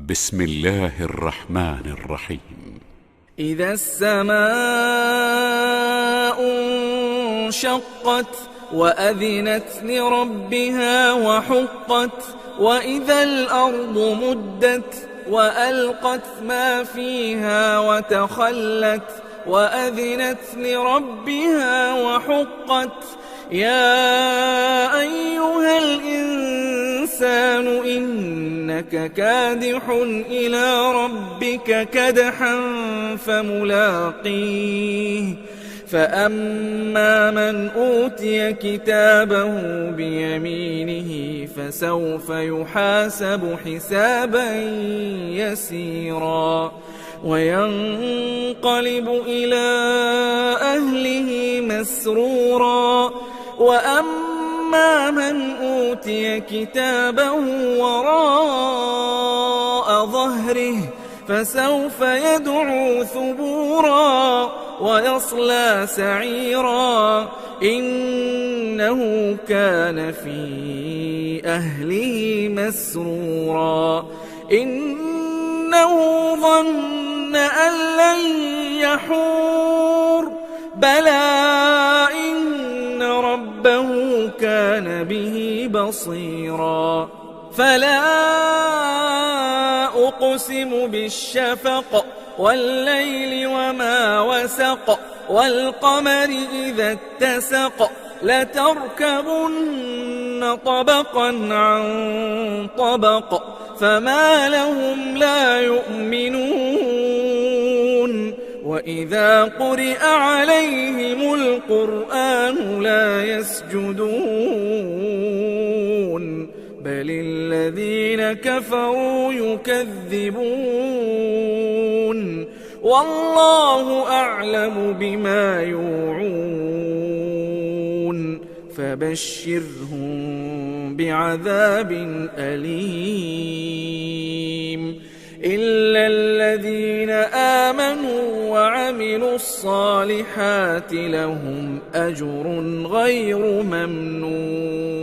بسم الله الرحمن الرحيم. إذا السماء انشقت وأذنت لربها وحقت وإذا الأرض مدت وألقت ما فيها وتخلت وأذنت لربها وحقت يا أيها الإنسان إنك كادح إلى ربك كدحا فملاقيه فأما من أوتي كتابه بيمينه فسوف يحاسب حسابا يسيرا وينقلب إلى أهله مسرورا وأما من أوتي كتابه وراء ظهره فسوف يدعو ثبورا ويصلى سعيرا إنه كان في أهله مسرورا إنه ظن أن لن يحور بلى إن ربه كان به بصيرا فلا أقسم بالشفق والليل وما وسق والقمر إذا اتسق لتركبن طبقا عن طبق فما لهم لا يؤمنون وإذا قرئ عليهم القرآن لا يسجدون بل الذين كفروا يكذبون والله أعلم بما يوعون فبشرهم بعذاب أليم إلا الذين آمنوا وعملوا الصالحات لهم أجر غير ممنون.